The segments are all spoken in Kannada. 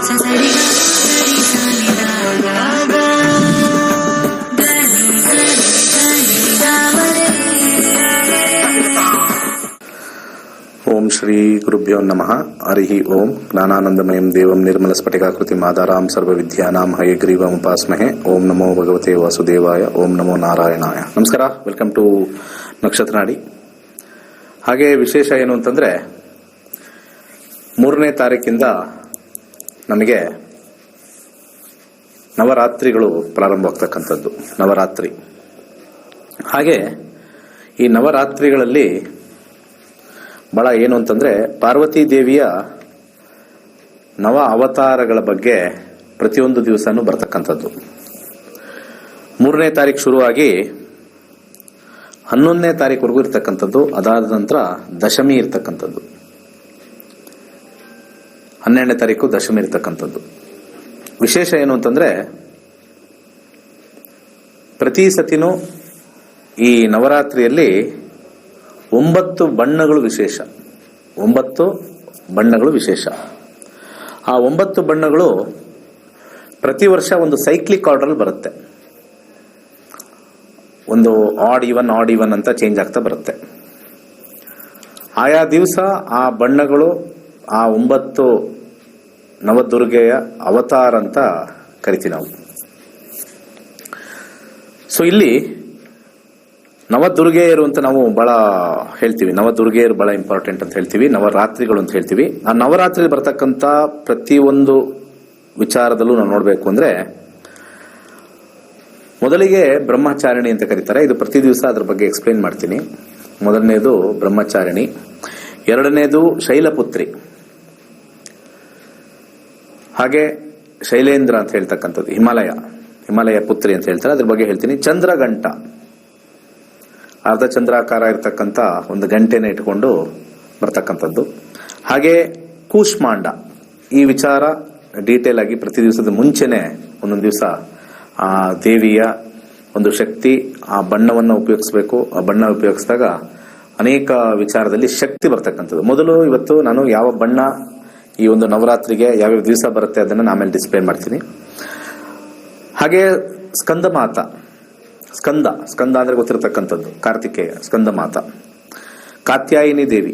ಓಂ ಶ್ರೀ ಗುರುಭ್ಯೋ ನಮಃ. ಹರಿ ಓಂ. ಜ್ಞಾನಾನಂದಮಯಂ ದೇವಂ ನಿರ್ಮಲಸ್ಫಟಿಕಾಕೃತಿಂ ಆಧಾರಾಂ ಸರ್ವವಿದ್ಯಾನಾಂ ಹಯಗ್ರೀವಮುಪಾಸ್ಮಹೇ. ಓಂ ನಮೋ ಭಗವತೆ ವಾಸುದೇವಾಯ. ಓಂ ನಮೋ ನಾರಾಯಣಾಯ. ನಮಸ್ಕಾರ. ವೆಲ್ಕಮ್ ಟು ನಕ್ಷತ್ರ ನಾಡಿ. ಹಾಗೆ ವಿಶೇಷ ಏನು ಅಂತಂದ್ರೆ 3ನೇ ತಾರೀಕಿಂದ ನಮಗೆ ನವರಾತ್ರಿಗಳು ಪ್ರಾರಂಭವಾಗ್ತಕ್ಕಂಥದ್ದು. ನವರಾತ್ರಿ. ಹಾಗೆ ಈ ನವರಾತ್ರಿಗಳಲ್ಲಿ ಬಹಳ ಏನು ಅಂತಂದ್ರೆ ಪಾರ್ವತಿ ದೇವಿಯ ನವ ಅವತಾರಗಳ ಬಗ್ಗೆ ಪ್ರತಿಯೊಂದು ದಿವಸನೂ ಬರ್ತಕ್ಕಂಥದ್ದು. 3ನೇ ತಾರೀಕು ಶುರುವಾಗಿ 11ನೇ ತಾರೀಕುವರೆಗೂ ಇರ್ತಕ್ಕಂಥದ್ದು. ಅದಾದ ನಂತರ ದಶಮಿ ಇರ್ತಕ್ಕಂಥದ್ದು. 12ನೇ ತಾರೀಕು ದಶಮಿ ಇರ್ತಕ್ಕಂಥದ್ದು. ವಿಶೇಷ ಏನು ಅಂತಂದ್ರೆ ಪ್ರತಿ ಸತಿನೂ ಈ ನವರಾತ್ರಿಯಲ್ಲಿ 9 ಬಣ್ಣಗಳು ವಿಶೇಷ. 9 ಬಣ್ಣಗಳು ವಿಶೇಷ. ಆ 9 ಬಣ್ಣಗಳು ಪ್ರತಿ ವರ್ಷ ಒಂದು ಸೈಕ್ಲಿಕ್ ಆರ್ಡರ್ ಬರುತ್ತೆ. ಒಂದು ಆಡ್ ಈವನ್ ಅಂತ ಚೇಂಜ್ ಆಗ್ತಾ ಬರುತ್ತೆ. ಆಯಾ ದಿವಸ ಆ ಬಣ್ಣಗಳು ಆ 9 ನವದುರ್ಗೆಯ ಅವತಾರ ಅಂತ ಕರಿತೀವಿ ನಾವು. ಸೊ ಇಲ್ಲಿ ನವದುರ್ಗೆಯರು ಅಂತ ನಾವು ಬಹಳ ಹೇಳ್ತೀವಿ. ನವದುರ್ಗೆಯರು ಬಹಳ ಇಂಪಾರ್ಟೆಂಟ್ ಅಂತ ಹೇಳ್ತೀವಿ. ನವರಾತ್ರಿಗಳು ಅಂತ ಹೇಳ್ತೀವಿ. ಆ ನವರಾತ್ರಿ ಬರ್ತಕ್ಕಂಥ ಪ್ರತಿಯೊಂದು ವಿಚಾರದಲ್ಲೂ ನಾವು ನೋಡಬೇಕು ಅಂದ್ರೆ ಮೊದಲಿಗೆ ಬ್ರಹ್ಮಚಾರಿಣಿ ಅಂತ ಕರೀತಾರೆ. ಇದು ಪ್ರತಿ ದಿವಸ ಅದ್ರ ಬಗ್ಗೆ ಎಕ್ಸ್ಪ್ಲೇನ್ ಮಾಡ್ತೀನಿ. ಮೊದಲನೇದು ಬ್ರಹ್ಮಚಾರಿಣಿ, ಎರಡನೇದು ಶೈಲಪುತ್ರಿ, ಹಾಗೆ ಶೈಲೇಂದ್ರ ಅಂತ ಹೇಳ್ತಕ್ಕಂಥದ್ದು, ಹಿಮಾಲಯ ಪುತ್ರಿ ಅಂತ ಹೇಳ್ತಾರೆ. ಅದ್ರ ಬಗ್ಗೆ ಹೇಳ್ತೀನಿ. ಚಂದ್ರಗಂಟ, ಅರ್ಧ ಚಂದ್ರಾಕಾರ ಇರತಕ್ಕಂಥ ಒಂದು ಗಂಟೆನ ಇಟ್ಕೊಂಡು ಬರ್ತಕ್ಕಂಥದ್ದು. ಹಾಗೆ ಕೂಷ್ಮಾಂಡ. ಈ ವಿಚಾರ ಡೀಟೇಲ್ ಆಗಿ ಪ್ರತಿ ದಿವಸದ ಮುಂಚೆನೆ ಒಂದೊಂದು ದಿವಸ ಆ ದೇವಿಯ ಒಂದು ಶಕ್ತಿ, ಆ ಬಣ್ಣವನ್ನು ಉಪಯೋಗಿಸಬೇಕು. ಆ ಬಣ್ಣ ಉಪಯೋಗಿಸಿದಾಗ ಅನೇಕ ವಿಚಾರದಲ್ಲಿ ಶಕ್ತಿ ಬರ್ತಕ್ಕಂಥದ್ದು. ಮೊದಲು ಇವತ್ತು ನಾನು ಯಾವ ಬಣ್ಣ ಈ ಒಂದು ನವರಾತ್ರಿಗೆ ಯಾವ್ಯಾವ ದಿವಸ ಬರುತ್ತೆ ಅದನ್ನ ಆಮೇಲೆ ಡಿಸ್ಪ್ಲೇ ಮಾಡ್ತೀನಿ. ಹಾಗೆ ಸ್ಕಂದ ಮಾತ, ಸ್ಕಂದ ಅಂದ್ರೆ ಗೊತ್ತಿರತಕ್ಕಂಥದ್ದು ಕಾರ್ತಿಕೇಯ, ಸ್ಕಂದ ಮಾತ. ಕಾತ್ಯಾಯಿನಿ ದೇವಿ,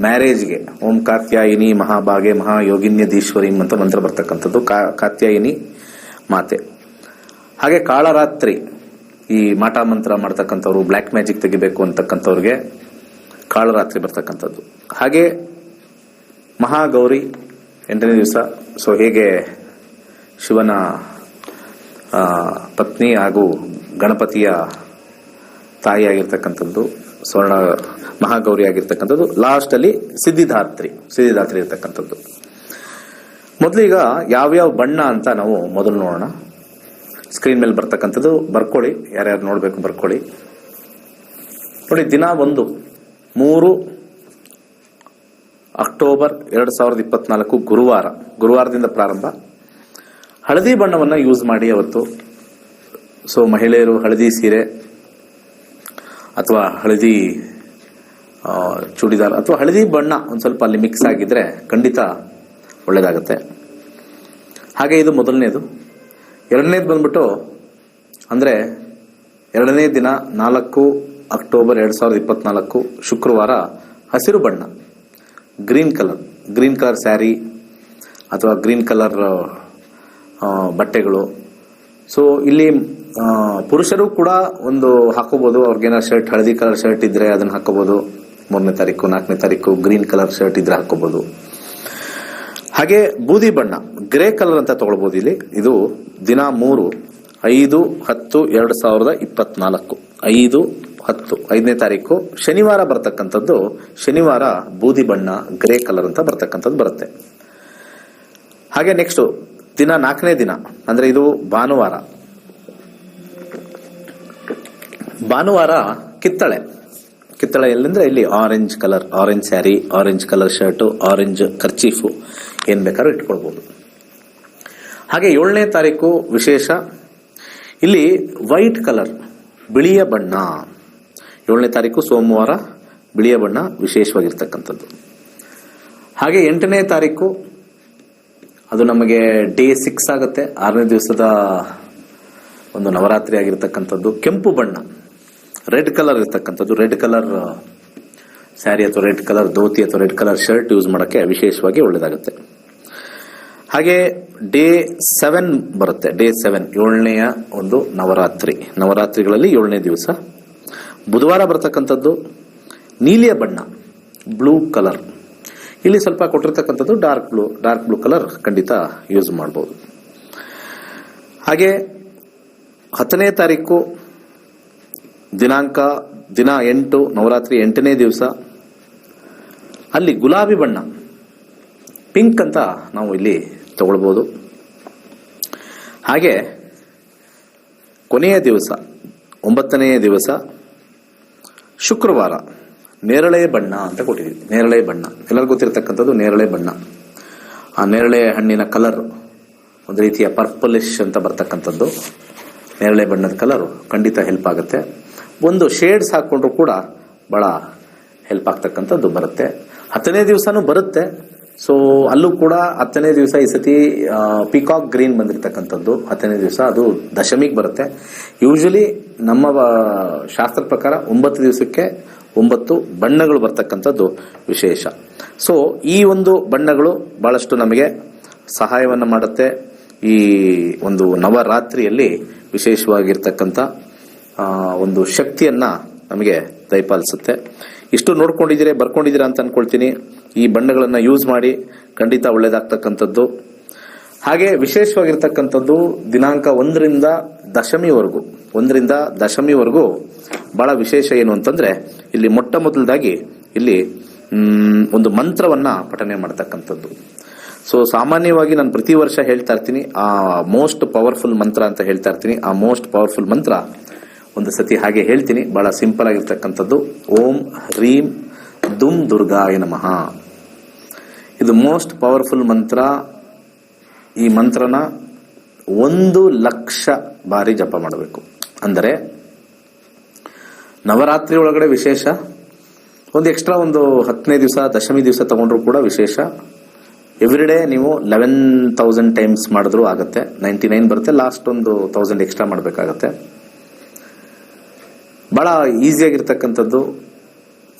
ಮ್ಯಾರೇಜ್ಗೆ ಓಂ ಕಾತ್ಯಾಯಿನಿ ಮಹಾಭಾಗೆ ಮಹಾಯೋಗಿನ್ಯದೀಶ್ವರಿ ಅಂತ ಮಂತ್ರ ಬರ್ತಕ್ಕಂಥದ್ದು ಕಾತ್ಯಾಯಿನಿ ಮಾತೆ. ಹಾಗೆ ಕಾಳರಾತ್ರಿ, ಈ ಮಾಟ ಮಂತ್ರ ಮಾಡ್ತಕ್ಕಂಥವ್ರು, ಬ್ಲ್ಯಾಕ್ ಮ್ಯಾಜಿಕ್ ತೆಗಿಬೇಕು ಅಂತಕ್ಕಂಥವ್ರಿಗೆ ಕಾಳರಾತ್ರಿ ಬರ್ತಕ್ಕಂಥದ್ದು. ಹಾಗೆ ಮಹಾಗೌರಿ 8ನೇ ದಿವಸ. ಸೊ ಹೇಗೆ ಶಿವನ ಪತ್ನಿ ಹಾಗೂ ಗಣಪತಿಯ ತಾಯಿಯಾಗಿರ್ತಕ್ಕಂಥದ್ದು ಸ್ವರ್ಣ ಮಹಾಗೌರಿ ಆಗಿರ್ತಕ್ಕಂಥದ್ದು. ಲಾಸ್ಟ್ ಅಲ್ಲಿ ಸಿದ್ಧಿದಾತ್ರಿ ಇರ್ತಕ್ಕಂಥದ್ದು. ಮೊದಲೀಗ ಯಾವ್ಯಾವ ಬಣ್ಣ ಅಂತ ನಾವು ಮೊದಲು ನೋಡೋಣ. ಸ್ಕ್ರೀನ್ ಮೇಲೆ ಬರ್ತಕ್ಕಂಥದ್ದು ಬರ್ಕೊಳ್ಳಿ. ಯಾರ್ಯಾರು ನೋಡ್ಬೇಕು ಬರ್ಕೊಳ್ಳಿ. ನೋಡಿ, ದಿನ 1 3 ಅಕ್ಟೋಬರ್ 2024 ಗುರುವಾರದಿಂದ ಪ್ರಾರಂಭ. ಹಳದಿ ಬಣ್ಣವನ್ನ ಯೂಸ್ ಮಾಡಿ ಅವತ್ತು. ಸೊ ಮಹಿಳೆಯರು ಹಳದಿ ಸೀರೆ ಅಥವಾ ಹಳದಿ ಚೂಡಿದಾರ್ ಅಥವಾ ಹಳದಿ ಬಣ್ಣ ಒಂದ್ ಸ್ವಲ್ಪ ಅಲ್ಲಿ ಮಿಕ್ಸ್ ಆಗಿದ್ರೆ ಖಂಡಿತ ಒಳ್ಳೇದಾಗತ್ತೆ. ಹಾಗೆ ಇದು ಮೊದಲನೇದು. ಎರಡನೇದು ಬಂದ್ಬಿಟ್ಟು ಅಂದ್ರೆ 2ನೇ ದಿನ 4 ಅಕ್ಟೋಬರ್ 2024 ಶುಕ್ರವಾರ, ಹಸಿರು ಬಣ್ಣ, ಗ್ರೀನ್ ಕಲರ್ ಸ್ಯಾರಿ ಅಥವಾ ಗ್ರೀನ್ ಕಲರ್ ಬಟ್ಟೆಗಳು. ಸೊ ಇಲ್ಲಿ ಪುರುಷರು ಕೂಡ ಒಂದು ಹಾಕೋಬಹುದು. ಅವ್ರಿಗೇನೋ ಶರ್ಟ್, ಹಳದಿ ಕಲರ್ ಶರ್ಟ್ ಇದ್ರೆ ಅದನ್ನ ಹಾಕೋಬಹುದು. 3ನೇ ತಾರೀಕು 4ನೇ ತಾರೀಕು ಗ್ರೀನ್ ಕಲರ್ ಶರ್ಟ್ ಇದ್ರೆ ಹಾಕೋಬಹುದು. ಹಾಗೆ ಬೂದಿ ಬಣ್ಣ, ಗ್ರೇ ಕಲರ್ ಅಂತ ತಗೊಳ್ಬಹುದು. ಇಲ್ಲಿ ಇದು ದಿನ 3 5/10/2024 5/10 ತಾರೀಕು ಶನಿವಾರ ಬರ್ತಕ್ಕಂಥದ್ದು. ಶನಿವಾರ ಬೂದಿ ಬಣ್ಣ, ಗ್ರೇ ಕಲರ್ ಅಂತ ಬರ್ತಕ್ಕಂಥದ್ದು ಬರುತ್ತೆ. ಹಾಗೆ ನೆಕ್ಸ್ಟ್ ದಿನ 4ನೇ ದಿನ ಅಂದ್ರೆ ಇದು ಭಾನುವಾರ ಕಿತ್ತಳೆ ಎಲ್ಲಿಂದ್ರೆ ಇಲ್ಲಿ orange sari, orange colour shirt, orange kerchief ಏನ್ ಬೇಕಾದ್ರೂ ಇಟ್ಕೊಳ್ಬಹುದು. ಹಾಗೆ 7ನೇ ತಾರೀಕು ವಿಶೇಷ. ಇಲ್ಲಿ ವೈಟ್ ಕಲರ್, ಬಿಳಿಯ ಬಣ್ಣ. 7ನೇ ತಾರೀಕು ಸೋಮವಾರ, ಬಿಳಿಯ ಬಣ್ಣ ವಿಶೇಷವಾಗಿರ್ತಕ್ಕಂಥದ್ದು. ಹಾಗೆ 8ನೇ ತಾರೀಕು ಅದು ನಮಗೆ ಡೇ 6 ಆಗುತ್ತೆ. 6ನೇ ದಿವಸದ ಒಂದು ನವರಾತ್ರಿ ಆಗಿರ್ತಕ್ಕಂಥದ್ದು. ಕೆಂಪು ಬಣ್ಣ, ರೆಡ್ ಕಲರ್ ಇರ್ತಕ್ಕಂಥದ್ದು, ರೆಡ್ ಕಲರ್ ಸ್ಯಾರಿ ಅಥವಾ ರೆಡ್ ಕಲರ್ ಧೋತಿ ಅಥವಾ ರೆಡ್ ಕಲರ್ ಶರ್ಟ್ ಯೂಸ್ ಮಾಡೋಕ್ಕೆ ವಿಶೇಷವಾಗಿ ಒಳ್ಳೆಯದಾಗುತ್ತೆ. ಹಾಗೆ ಡೇ 7 ಬರುತ್ತೆ. ಡೇ 7 7ನೇಯ ಒಂದು ನವರಾತ್ರಿಗಳಲ್ಲಿ 7ನೇ ದಿವಸ ಬುಧವಾರ ಬರ್ತಕ್ಕಂಥದ್ದು. ನೀಲಿಯ ಬಣ್ಣ, ಬ್ಲೂ ಕಲರ್. ಇಲ್ಲಿ ಸ್ವಲ್ಪ ಕೊಟ್ಟಿರ್ತಕ್ಕಂಥದ್ದು ಡಾರ್ಕ್ ಬ್ಲೂ ಕಲರ್ ಖಂಡಿತ ಯೂಸ್ ಮಾಡ್ಬೋದು. ಹಾಗೆ 10ನೇ ತಾರೀಕು ದಿನ 8 ನವರಾತ್ರಿ 8ನೇ ದಿವಸ ಅಲ್ಲಿ ಗುಲಾಬಿ ಬಣ್ಣ, ಪಿಂಕ್ ಅಂತ ನಾವು ಇಲ್ಲಿ ತಗೊಳ್ಬೋದು. ಹಾಗೆ ಕೊನೆಯ ದಿವಸ 9ನೇ ದಿವಸ ಶುಕ್ರವಾರ ನೇರಳೆ ಬಣ್ಣ ಅಂತ ಕೊಟ್ಟಿದ್ದೀವಿ. ನೇರಳೆ ಬಣ್ಣ ಎಲ್ಲರಿಗೂ ಗೊತ್ತಿರತಕ್ಕಂಥದ್ದು ನೇರಳೆ ಬಣ್ಣ. ಆ ನೇರಳೆ ಹಣ್ಣಿನ ಕಲರ್ ಒಂದು ರೀತಿಯ ಪರ್ಪಲಿಶ್ ಅಂತ ಬರ್ತಕ್ಕಂಥದ್ದು. ನೇರಳೆ ಬಣ್ಣದ ಕಲರ್ ಖಂಡಿತ ಹೆಲ್ಪ್ ಆಗುತ್ತೆ. ಒಂದು ಶೇಡ್ಸ್ ಹಾಕೊಂಡ್ರು ಕೂಡ ಬಹಳ ಹೆಲ್ಪ್ ಆಗ್ತಕ್ಕಂಥದ್ದು ಬರುತ್ತೆ. 10ನೇ ದಿವಸನೂ ಬರುತ್ತೆ. ಸೊ ಅಲ್ಲೂ ಕೂಡ 10ನೇ ದಿವಸ ಈ ಸತಿ ಪಿಕಾಕ್ ಗ್ರೀನ್ ಬಂದಿರತಕ್ಕಂಥದ್ದು. 10ನೇ ದಿವಸ ಅದು ದಶಮಿಗೆ ಬರುತ್ತೆ. ಯೂಶಲಿ ನಮ್ಮ ಶಾಸ್ತ್ರದ ಪ್ರಕಾರ 9 ದಿವಸಕ್ಕೆ 9 ಬಣ್ಣಗಳು ಬರ್ತಕ್ಕಂಥದ್ದು ವಿಶೇಷ. ಸೊ ಈ ಒಂದು ಬಣ್ಣಗಳು ಬಹಳಷ್ಟು ನಮಗೆ ಸಹಾಯವನ್ನು ಮಾಡುತ್ತೆ. ಈ ಒಂದು ನವರಾತ್ರಿಯಲ್ಲಿ ವಿಶೇಷವಾಗಿರ್ತಕ್ಕಂಥ ಒಂದು ಶಕ್ತಿಯನ್ನ ನಮಗೆ ದಯಪಾಲಿಸುತ್ತೆ. ಇಷ್ಟು ನೋಡ್ಕೊಂಡಿದ್ದೀರಾ, ಬರ್ಕೊಂಡಿದ್ದೀರಾ ಅಂತ ಅನ್ಕೊಳ್ತೀನಿ. ಈ ಬಣ್ಣಗಳನ್ನ ಯೂಸ್ ಮಾಡಿ, ಖಂಡಿತ ಒಳ್ಳೇದಾಗ್ತಕ್ಕಂಥದ್ದು. ಹಾಗೆ ವಿಶೇಷವಾಗಿರ್ತಕ್ಕಂಥದ್ದು ದಿನಾಂಕ 1ರಿಂದ ದಶಮಿವರೆಗೂ ಬಹಳ ವಿಶೇಷ ಏನು ಅಂತಂದ್ರೆ, ಇಲ್ಲಿ ಮೊಟ್ಟ ಮೊದಲದಾಗಿ ಇಲ್ಲಿ ಒಂದು ಮಂತ್ರವನ್ನ ಪಠನೆ ಮಾಡ್ತಕ್ಕಂಥದ್ದು. ಸೊ ಸಾಮಾನ್ಯವಾಗಿ ನಾನು ಪ್ರತಿ ವರ್ಷ ಹೇಳ್ತಾ ಇರ್ತೀನಿ, ಆ ಮೋಸ್ಟ್ ಪವರ್ಫುಲ್ ಮಂತ್ರ ಅಂತ ಹೇಳ್ತಾ ಇರ್ತೀನಿ. ಆ ಮೋಸ್ಟ್ ಪವರ್ಫುಲ್ ಮಂತ್ರ ಒಂದು ಸತಿ ಹಾಗೆ ಹೇಳ್ತೀನಿ. ಬಹಳ ಸಿಂಪಲ್ ಆಗಿರ್ತಕ್ಕಂಥದ್ದು ಓಂ ಹ್ರೀಂ ದುಂ ದುರ್ಗಾಯ ನಮಃ. ಇದು ಮೋಸ್ಟ್ ಪವರ್ಫುಲ್ ಮಂತ್ರ. ಈ ಮಂತ್ರನ 1,00,000 ಬಾರಿ ಜಪ ಮಾಡಬೇಕು. ಅಂದರೆ ನವರಾತ್ರಿ ಒಳಗಡೆ ವಿಶೇಷ, ಒಂದು ಎಕ್ಸ್ಟ್ರಾ ಒಂದು 10ನೇ ದಿವಸ ದಶಮಿ ದಿವಸ ತಗೊಂಡ್ರು ಕೂಡ ವಿಶೇಷ. ಎವ್ರಿಡೇ ನೀವು 11,000 ಟೈಮ್ಸ್ ಮಾಡಿದ್ರು ಆಗುತ್ತೆ. 99 ಬರುತ್ತೆ. ಲಾಸ್ಟ್ ಒಂದು 1000 ಎಕ್ಸ್ಟ್ರಾ ಮಾಡಬೇಕಾಗತ್ತೆ. ಬಹಳ ಈಸಿಯಾಗಿರ್ತಕ್ಕಂಥದ್ದು.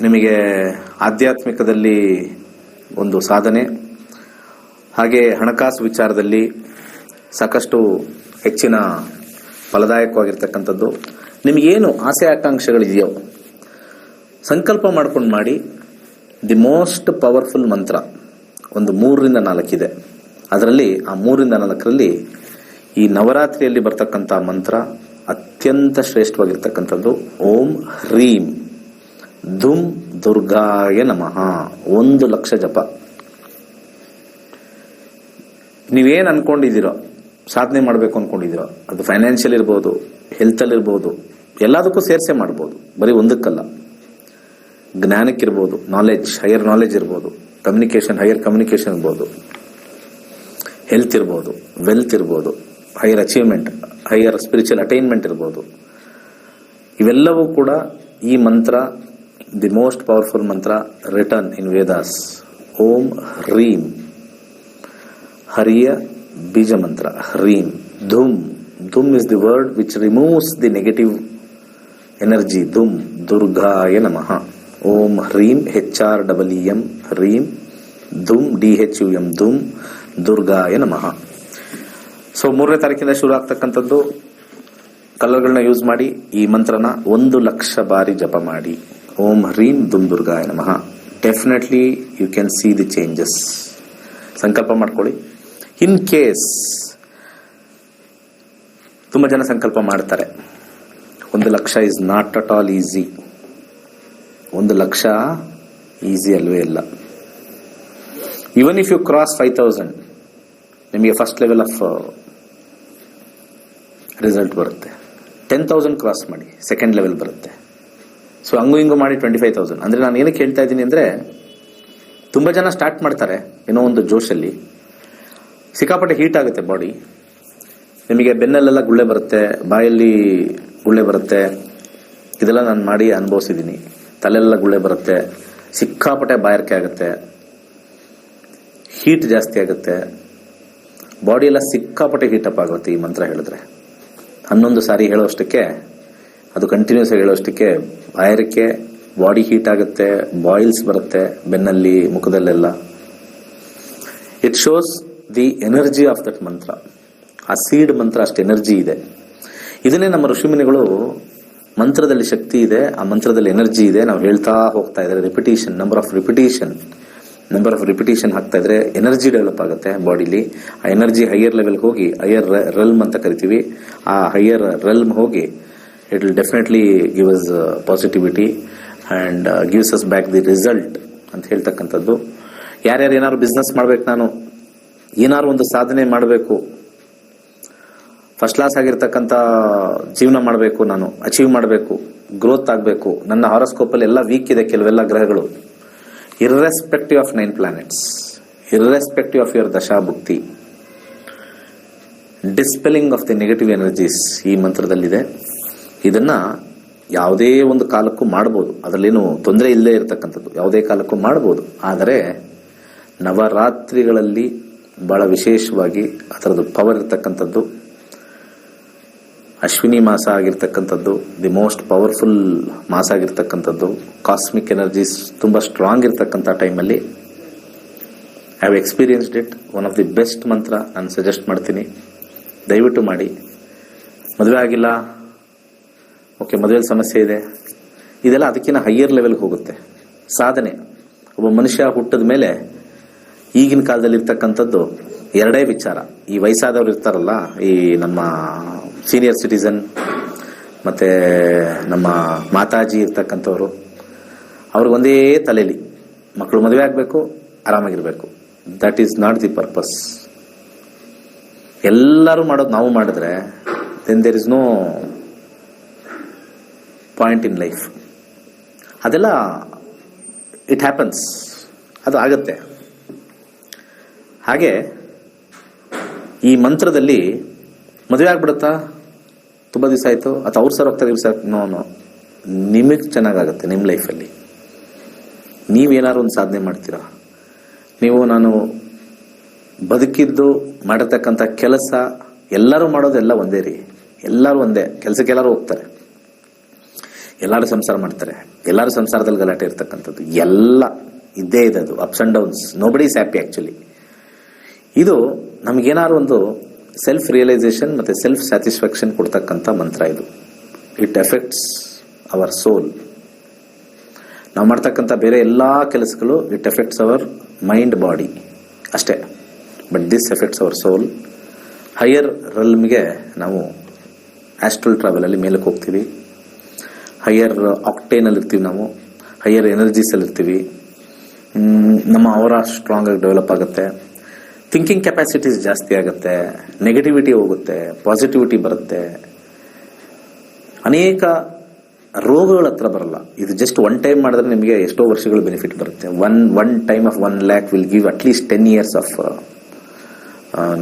ನಿಮಗೆ ಆಧ್ಯಾತ್ಮಿಕದಲ್ಲಿ ಒಂದು ಸಾಧನೆ, ಹಾಗೆ ಹಣಕಾಸು ವಿಚಾರದಲ್ಲಿ ಸಾಕಷ್ಟು ಹೆಚ್ಚಿನ ಫಲದಾಯಕವಾಗಿರ್ತಕ್ಕಂಥದ್ದು. ನಿಮಗೇನು ಆಸೆ ಆಕಾಂಕ್ಷೆಗಳಿದೆಯೋ ಸಂಕಲ್ಪ ಮಾಡ್ಕೊಂಡು ಮಾಡಿ. ದಿ ಮೋಸ್ಟ್ ಪವರ್ಫುಲ್ ಮಂತ್ರ ಒಂದು 3ರಿಂದ 4 ಇದೆ. ಅದರಲ್ಲಿ ಆ 3ರಿಂದ 4ರಲ್ಲಿ ಈ ನವರಾತ್ರಿಯಲ್ಲಿ ಬರ್ತಕ್ಕಂಥ ಮಂತ್ರ ಅತ್ಯಂತ ಶ್ರೇಷ್ಠವಾಗಿರ್ತಕ್ಕಂಥದ್ದು ಓಂ ಹ್ರೀಂ ಧುಂ ದುರ್ಗಾಯ ನಮಃ. 1,00,000 ಜಪ. ನೀವೇನು ಅನ್ಕೊಂಡಿದ್ದೀರೋ, ಸಾಧನೆ ಮಾಡಬೇಕು ಅನ್ಕೊಂಡಿದ್ದೀರೋ, ಅದು ಫೈನಾನ್ಷಿಯಲ್ ಇರ್ಬೋದು, ಹೆಲ್ತಲ್ಲಿ ಇರ್ಬೋದು, ಎಲ್ಲದಕ್ಕೂ ಸೇರಿಸೇ ಮಾಡ್ಬೋದು. ಬರೀ ಒಂದಕ್ಕಲ್ಲ. ಜ್ಞಾನಕ್ಕಿರ್ಬೋದು, ನಾಲೆಜ್, ಹೈಯರ್ ನಾಲೆಜ್ ಇರ್ಬೋದು, ಕಮ್ಯುನಿಕೇಶನ್, ಹೈಯರ್ ಕಮ್ಯುನಿಕೇಶನ್ ಇರ್ಬೋದು, ಹೆಲ್ತ್ ಇರ್ಬೋದು, ವೆಲ್ತ್ ಇರ್ಬೋದು, higher achievement, higher spiritual attainment ಇರ್ಬೋದು. ಇವೆಲ್ಲವೂ ಕೂಡ ಈ ಮಂತ್ರ, the most powerful mantra return in Vedas. ಓಂ ಹ್ರೀಂ, ಹರಿಯ ಬೀಜ ಮಂತ್ರ ಹ್ರೀಂ. ಧುಮ್ is the word which removes the negative energy. ದುರ್ಗಾಯ ನಮಃ. ಓಂ ಹ್ರೀಂ HREEM ಹ್ರೀಂ ಧುಮ್ DHUM ದುರ್ಗಾಯ ನಮಃ. ಸೊ 3ನೇ ತಾರೀಕಿಂದ ಶುರು ಆಗ್ತಕ್ಕಂಥದ್ದು. ಕಲರ್ಗಳನ್ನ ಯೂಸ್ ಮಾಡಿ ಈ ಮಂತ್ರನ 1,00,000 ಬಾರಿ ಜಪ ಮಾಡಿ. ಓಂ ಹ್ರೀಂ ದುಮ್ ದುರ್ಗಾಯ ನಮಃ. Definitely you can see the changes. ಸಂಕಲ್ಪ ಮಾಡ್ಕೊಳ್ಳಿ. ಇನ್ ಕೇಸ್ ತುಂಬಾ ಜನ ಸಂಕಲ್ಪ ಮಾಡ್ತಾರೆ, 1,00,000 is not at all easy. 1,00,000 easy ಅಲ್ವೇ ಇಲ್ಲ. ಈವನ್ ಇಫ್ ಯು ಕ್ರಾಸ್ 5,000 ನಿಮಗೆ ಫಸ್ಟ್ ಲೆವೆಲ್ ಆಫ್ ರಿಸಲ್ಟ್ ಬರುತ್ತೆ. 10,000 ಕ್ರಾಸ್ ಮಾಡಿ ಸೆಕೆಂಡ್ ಲೆವೆಲ್ ಬರುತ್ತೆ. ಸೊ ಹಂಗೂ ಹಿಂಗೂ ಮಾಡಿ 25,000. ಅಂದ್ರೆ ನಾನು ಏನಕ್ಕೆ ಹೇಳ್ತಾ ಇದ್ದೀನಿ ಅಂದ್ರೆ, ತುಂಬಾ ಜನ ಸ್ಟಾರ್ಟ್ ಮಾಡ್ತಾರೆ ಏನೋ ಒಂದು ಜೋಶಲ್ಲಿ, ಸಿಕ್ಕಾಪಟ್ಟೆ ಹೀಟ್ ಆಗುತ್ತೆ ಬಾಡಿ. ನಿಮಗೆ ಬೆನ್ನಲ್ಲೆಲ್ಲ ಗುಳ್ಳೆ ಬರುತ್ತೆ, ಬಾಯಲ್ಲಿ ಗುಳ್ಳೆ ಬರುತ್ತೆ. ಇದೆಲ್ಲ ನಾನು ಮಾಡಿ ಅನುಭವಿಸಿದ್ದೀನಿ. ತಲೆಲ್ಲ ಗುಳ್ಳೆ ಬರುತ್ತೆ, ಸಿಕ್ಕಾಪಟ್ಟೆ ಬಾಯಾರಿಕೆ ಆಗುತ್ತೆ, ಹೀಟ್ ಜಾಸ್ತಿ ಆಗುತ್ತೆ. ಬಾಡಿ ಎಲ್ಲ ಸಿಕ್ಕಾಪಟ್ಟೆ ಹೀಟಪ್ ಆಗುತ್ತೆ ಈ ಮಂತ್ರ ಹೇಳಿದ್ರೆ. 11 ಸಾರಿ ಹೇಳೋಷ್ಟಕ್ಕೆ, ಅದು ಕಂಟಿನ್ಯೂಸ್ ಆಗಿ ಹೇಳೋಷ್ಟಕ್ಕೆ ಬಾಯಾರಿಕೆ, ಬಾಡಿ ಹೀಟ್ ಆಗುತ್ತೆ, ಬಾಯಿಲ್ಸ್ ಬರುತ್ತೆ ಬೆನ್ನಲ್ಲಿ, ಮುಖದಲ್ಲೆಲ್ಲ. It shows the energy of that mantra. ಆ ಸೀಡ್ ಮಂತ್ರ ಅಷ್ಟು ಎನರ್ಜಿ ಇದೆ. ಇದನ್ನೇ ನಮ್ಮ ಋಷಿಮುನಿಗಳು ಮಂತ್ರದಲ್ಲಿ ಶಕ್ತಿ ಇದೆ, ಆ ಮಂತ್ರದಲ್ಲಿ ಎನರ್ಜಿ ಇದೆ, ನಾವು ಹೇಳ್ತಾ ಹೋಗ್ತಾ ಇದ್ರೆ ರಿಪಿಟೇಷನ್, ನಂಬರ್ ಆಫ್ ರಿಪಿಟೇಷನ್ ಹಾಕ್ತಾ ಇದ್ರೆ ಎನರ್ಜಿ ಡೆವಲಪ್ ಆಗುತ್ತೆ ಬಾಡಿಲಿ. ಆ ಎನರ್ಜಿ ಹೈಯರ್ ಲೆವೆಲ್ ಹೋಗಿ, ಹೈಯರ್ ರೆಲ್ಮ್ ಅಂತ ಕರಿತೀವಿ, ಆ ಹೈಯರ್ ರೆಲ್ಮ್ ಹೋಗಿ it will definitely give us positivity and gives us back the result ಅಂತ ಹೇಳ್ತಕ್ಕಂಥದ್ದು. ಯಾರ್ಯಾರು ಏನಾದ್ರು ಬಿಸ್ನೆಸ್ ಮಾಡ್ಬೇಕು, ನಾನು ಏನಾದ್ರು ಒಂದು ಸಾಧನೆ ಮಾಡಬೇಕು, ಫಸ್ಟ್ ಕ್ಲಾಸ್ ಆಗಿರ್ತಕ್ಕಂಥ ಜೀವನ ಮಾಡಬೇಕು, ನಾನು ಅಚೀವ್ ಮಾಡಬೇಕು, ಗ್ರೋತ್ ಆಗಬೇಕು, ನನ್ನ ಹಾರೋಸ್ಕೋಪಲ್ಲಿ ಎಲ್ಲ ವೀಕ್ ಇದೆ ಕೆಲವೆಲ್ಲ ಗ್ರಹಗಳು, irrespective of 9 planets, irrespective of your ದಶಾಭುಕ್ತಿ, dispelling of the negative energies ಈ ಮಂತ್ರದಲ್ಲಿದೆ. ಇದನ್ನ ಯಾವುದೇ ಒಂದು ಕಾಲಕ್ಕೂ ಮಾಡಬಹುದು, ಅದರಲ್ಲೇನು ತೊಂದರೆ ಇಲ್ಲದೆ ಇರತಕ್ಕಂಥದ್ದು, ಯಾವುದೇ ಕಾಲಕ್ಕೂ ಮಾಡಬಹುದು. ಆದರೆ ನವರಾತ್ರಿಗಳಲ್ಲಿ ಬಹಳ ವಿಶೇಷವಾಗಿ ಅದರದ್ದು ಪವರ್ ಇರತಕ್ಕಂಥದ್ದು. ಅಶ್ವಿನಿ ಮಾಸ ಆಗಿರ್ತಕ್ಕಂಥದ್ದು ದಿ ಮೋಸ್ಟ್ ಪವರ್ಫುಲ್ ಮಾಸ ಆಗಿರ್ತಕ್ಕಂಥದ್ದು. ಕಾಸ್ಮಿಕ್ ಎನರ್ಜೀಸ್ ತುಂಬ ಸ್ಟ್ರಾಂಗ್ ಇರ್ತಕ್ಕಂಥ ಟೈಮಲ್ಲಿ I have experienced it. One of the best ಮಂತ್ರ ನಾನು ಸಜೆಸ್ಟ್ ಮಾಡ್ತೀನಿ, ದಯವಿಟ್ಟು ಮಾಡಿ. ಮದುವೆ ಆಗಿಲ್ಲ, ಓಕೆ, ಮದುವೆಯಲ್ಲಿ ಸಮಸ್ಯೆ ಇದೆ, ಇದೆಲ್ಲ ಅದಕ್ಕಿಂತ ಹೈಯರ್ ಲೆವೆಲ್ಗೆ ಹೋಗುತ್ತೆ. ಸಾಧನೆ, ಒಬ್ಬ ಮನುಷ್ಯ ಹುಟ್ಟಿದ ಮೇಲೆ ಈಗಿನ ಕಾಲದಲ್ಲಿ ಇರ್ತಕ್ಕಂಥದ್ದು 2 ವಿಚಾರ. ಈ ವಯಸ್ಸಾದವ್ರು ಇರ್ತಾರಲ್ಲ, ಈ ನಮ್ಮ ಸೀನಿಯರ್ ಸಿಟಿಸನ್ ಮತ್ತೆ ನಮ್ಮ ಮಾತಾಜಿ ಇರ್ತಕ್ಕಂಥವ್ರು, ಅವ್ರಿಗೆ ಒಂದೇ ತಲೆಯಲ್ಲಿ ಮಕ್ಕಳು ಮದುವೆ ಆಗಬೇಕು, ಆರಾಮಾಗಿರ್ಬೇಕು. That is not the purpose. ಎಲ್ಲರೂ ಮಾಡೋದು ನಾವು ಮಾಡಿದ್ರೆ then there is no point in life. ಅದೆಲ್ಲ ಇಟ್ ಹ್ಯಾಪನ್ಸ್, ಅದು ಆಗತ್ತೆ. ಹಾಗೆ ಈ ಮಂತ್ರದಲ್ಲಿ ಮದುವೆ ಆಗ್ಬಿಡುತ್ತಾ, ತುಂಬ ದಿವಸ ಆಯಿತು, ಅಥವಾ ಅವ್ರು ಸರ್ ಹೋಗ್ತಾರೆ, ಇವ್ರು ಸರ್, ನೋ, ನಿಮಗೆ ಚೆನ್ನಾಗಾಗುತ್ತೆ ನಿಮ್ಮ ಲೈಫಲ್ಲಿ. ನೀವೇನಾದ್ರು ಒಂದು ಸಾಧನೆ ಮಾಡ್ತೀರಾ, ನಾನು ಬದುಕಿದ್ದು ಮಾಡಿರ್ತಕ್ಕಂಥ ಕೆಲಸ, ಎಲ್ಲರೂ ಮಾಡೋದೆಲ್ಲ ಒಂದೇ ರೀ, ಎಲ್ಲರೂ ಒಂದೇ ಕೆಲಸಕ್ಕೆ, ಎಲ್ಲರೂ ಹೋಗ್ತಾರೆ, ಎಲ್ಲರೂ ಸಂಸಾರ ಮಾಡ್ತಾರೆ, ಎಲ್ಲರೂ ಸಂಸಾರದಲ್ಲಿ ಗಲಾಟೆ ಇರ್ತಕ್ಕಂಥದ್ದು ಎಲ್ಲ ಇದ್ದೇ ಇದೆ. ಅದು ups and downs, nobody is happy actually. ಇದು ನಮಗೇನಾದ್ರು ಒಂದು ಸೆಲ್ಫ್ ರಿಯಲೈಸೇಷನ್ ಮತ್ತು ಸೆಲ್ಫ್ ಸ್ಯಾಟಿಸ್ಫ್ಯಾಕ್ಷನ್ ಕೊಡ್ತಕ್ಕಂಥ ಮಂತ್ರ ಇದು. It effects our soul. ನಾವು ಮಾಡ್ತಕ್ಕಂಥ ಬೇರೆ ಎಲ್ಲ ಕೆಲಸಗಳು it effects our mind, body ಅಷ್ಟೇ. But this effects our soul. Higher ರೆಲ್ಮ್ಗೆ ನಾವು ಆಸ್ಟ್ರಲ್ ಟ್ರಾವೆಲಲ್ಲಿ ಮೇಲಕ್ಕೆ ಹೋಗ್ತೀವಿ, ಹೈಯರ್ ಆಕ್ಟೇನಲ್ಲಿ ಇರ್ತೀವಿ, ನಾವು ಹೈಯರ್ ಎನರ್ಜೀಸಲ್ಲಿ ಇರ್ತೀವಿ. ನಮ್ಮ ಅವರ ಸ್ಟ್ರಾಂಗ್ ಆಗಿ ಡೆವಲಪ್ ಆಗುತ್ತೆ, ಥಿಂಕಿಂಗ್ ಕೆಪಾಸಿಟೀಸ್ ಜಾಸ್ತಿ ಆಗುತ್ತೆ, ನೆಗೆಟಿವಿಟಿ ಹೋಗುತ್ತೆ, ಪಾಸಿಟಿವಿಟಿ ಬರುತ್ತೆ, ಅನೇಕ ರೋಗಗಳ ಹತ್ರ ಬರಲ್ಲ. ಇದು ಜಸ್ಟ್ ಒನ್ ಟೈಮ್ ಮಾಡಿದ್ರೆ ನಿಮಗೆ ಎಷ್ಟೋ ವರ್ಷಗಳ ಬೆನಿಫಿಟ್ ಬರುತ್ತೆ. One time of 1 lakh will give at least 10 years of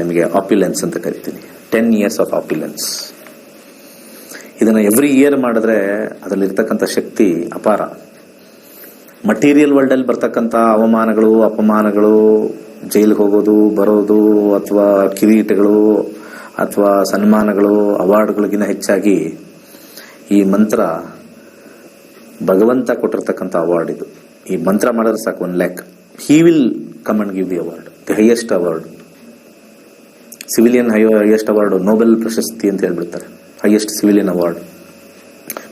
ನಿಮಗೆ ಆಪ್ಯುಲೆನ್ಸ್ ಅಂತ ಕರಿತೀನಿ. 10 years ಆಫ್ ಆಪ್ಯುಲೆನ್ಸ್. ಇದನ್ನು ಎವ್ರಿ ಇಯರ್ ಮಾಡಿದ್ರೆ ಅದರಲ್ಲಿರ್ತಕ್ಕಂಥ ಶಕ್ತಿ ಅಪಾರ. ಮಟೀರಿಯಲ್ ವರ್ಲ್ಡಲ್ಲಿ ಬರ್ತಕ್ಕಂಥ ಅವಮಾನಗಳು, ಅಪಮಾನಗಳು, ಜೈಲಿಗೆ ಹೋಗೋದು ಬರೋದು, ಅಥವಾ ಕಿರೀಟಗಳು ಅಥವಾ ಸನ್ಮಾನಗಳು, ಅವಾರ್ಡ್ಗಳಿಗಿಂತ ಹೆಚ್ಚಾಗಿ ಈ ಮಂತ್ರ ಭಗವಂತ ಕೊಟ್ಟಿರ್ತಕ್ಕಂಥ ಅವಾರ್ಡ್ ಇದು. ಈ ಮಂತ್ರ ಮಾಡಿದ್ರೆ ಸಾಕು 1 lakh, he will come and give the award, the highest award, civilian highest award, Nobel ಪ್ರಶಸ್ತಿ ಅಂತ ಹೇಳ್ಬಿಡ್ತಾರೆ, highest civilian award,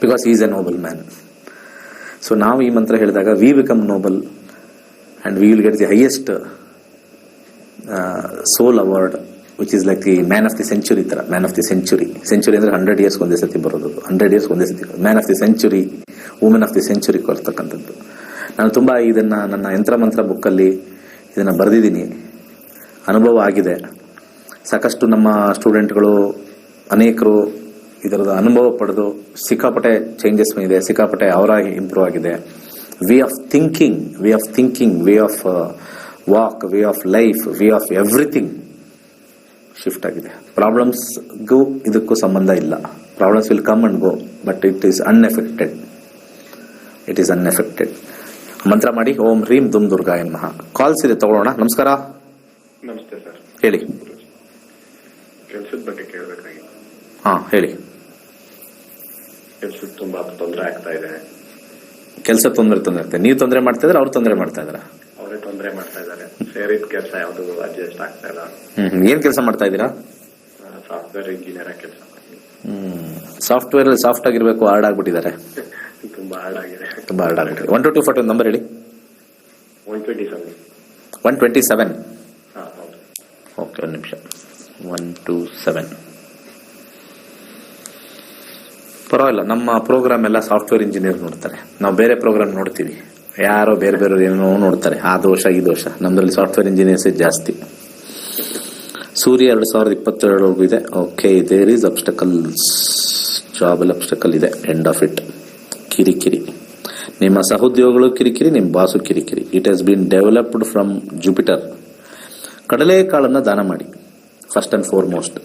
because is a noble man. So ನಾವು ಈ ಮಂತ್ರ ಹೇಳಿದಾಗ we become noble and we will get the highest soul award, which is like the man of the century ತರ. ಮ್ಯಾನ್ ಆಫ್ ದಿ ಸೆಂಚುರಿ ಅಂದ್ರೆ 100 years ಒಂದೇ ಸತಿ ಬರೋದು, 100 years ಒಂದೇ ಸತಿ. Man of the century, women of the century ಕೊಡ್ತಕ್ಕಂಥದ್ದು. ನಾನು ತುಂಬಾ ಇದನ್ನ ನನ್ನ ಯಂತ್ರ ಮಂತ್ರ ಬುಕ್ಕಲ್ಲಿ ಇದನ್ನ ಬರೆದಿದ್ದೀನಿ, ಅನುಭವ ಆಗಿದೆ. ಸಾಕಷ್ಟು ನಮ್ಮ ಸ್ಟೂಡೆಂಟ್ಗಳು ಅನೇಕರು ಇದರದ ಅನುಭವ ಪಡೆದು ಸಿಕ್ಕಾಪಟ್ಟೆ ಚೇಂಜಸ್ ಬಂದಿದೆ, ಸಿಕ್ಕಾಪಟ್ಟೆ ಅವರ ಇಂಪ್ರೂವ್ ಆಗಿದೆ. Way of thinking, way of walk, way of life, way of everything shift ಆಗಿದೆ. ಪ್ರಾಬ್ಲಮ್ಸ್ಗೂ ಇದಕ್ಕೂ ಸಂಬಂಧ ಇಲ್ಲ. Problems will come and go, but it is unaffected. ಮಂತ್ರ ಮಾಡಿ ಓಂ ಹ್ರೀಂ ದುಮ್ ದುರ್ಗಾಯ ನಮಃ. ಕಾಲ್ಸ್ ಇದೆ, ತಗೊಳ್ಳೋಣ. ನಮಸ್ಕಾರ. ನಮಸ್ತೆ ಸರ್. ಹೇಳಿ. ಕೆಲ್ಸದ ಬಗ್ಗೆ ಕೇಳಬೇಕಾಗಿತ್ತು. ಹಾ ಹೇಳಿ. ಕೆಲ್ಸಕ್ಕೆ ತುಂಬಾ ತೊಂದರೆ ಆಗ್ತಾ ಇದೆ. ಕೆಲಸ ತೊಂದರೆ ಆಗ್ತದೆ. ನೀವು ತೊಂದರೆ ಮಾಡ್ತಾ ಇದ್ರೆ ಅವ್ರು ತೊಂದರೆ ಮಾಡ್ತಾ ಇದ್ರ? ಅವರೇ ತೊಂದರೆ ಮಾಡ್ತಾ ಇದ್ದಾರೆ. ಸೇರಿದ ಕೆಲಸ ಯಾವ್ದು ಅಡ್ಜಸ್ಟ್ ಆಗ್ತಾ ಇಲ್ಲ. ಏನ್ ಕೆಲಸ ಮಾಡ್ತಾ ಇದ್ದೀರಾ? ಸಾಫ್ಟ್ವೇರ್ ಇಂಜಿನಿಯರ್ ಕೆಲಸ. ಸಾಫ್ಟ್ವೇರ್ ಸಾಫ್ಟ್ ಆಗಿರ್ಬೇಕು, ಹಾರ್ಡ್ ಆಗ್ಬಿಟ್ಟಿದ್ದಾರೆ. ತುಂಬಾ ಹಾರ್ಡ್ ಆಗಿದೆ. 1 to 2 40 ನಂಬರ್ ಹೇಳಿ. 127. 127. ಹೌದು. ಓಕೆ, ಒಂದು ನಿಮಿಷ. 127. ಪರವಾಗಿಲ್ಲ, ನಮ್ಮ ಪ್ರೋಗ್ರಾಮ್ ಎಲ್ಲ ಸಾಫ್ಟ್ವೇರ್ ಇಂಜಿನಿಯರ್ ನೋಡ್ತಾರೆ. ನಾವು ಬೇರೆ ಪ್ರೋಗ್ರಾಮ್ ನೋಡ್ತೀವಿ, ಯಾರೋ ಬೇರೆ ಬೇರೆ ಏನೋ ನೋಡ್ತಾರೆ, ಆ ದೋಷ ಈ ದೋಷ. ನಮ್ಮದ್ರಲ್ಲಿ ಸಾಫ್ಟ್ವೇರ್ ಇಂಜಿನಿಯರ್ಸ್ ಜಾಸ್ತಿ. ಸೂರ್ಯ 2022 ಇದೆ. ಓಕೆ, ದೇರ್ ಈಸ್ ಅಬ್ಸ್ಟಕಲ್ಸ್, ಜಾಬಲ್ ಅಬ್ಸ್ಟಕಲ್ ಇದೆ. End of it. ಕಿರಿಕಿರಿ, ನಿಮ್ಮ ಸಹೋದ್ಯೋಗಿಗಳು ಕಿರಿಕಿರಿ, ನಿಮ್ಮ ಬಾಸು ಕಿರಿಕಿರಿ. It has been developed from Jupiter. ಕಡಲೆಕಾಳನ್ನ ದಾನ ಮಾಡಿ, ಫಸ್ಟ್ ಅಂಡ್ ಫಾರ್ಮೋಸ್ಟ್.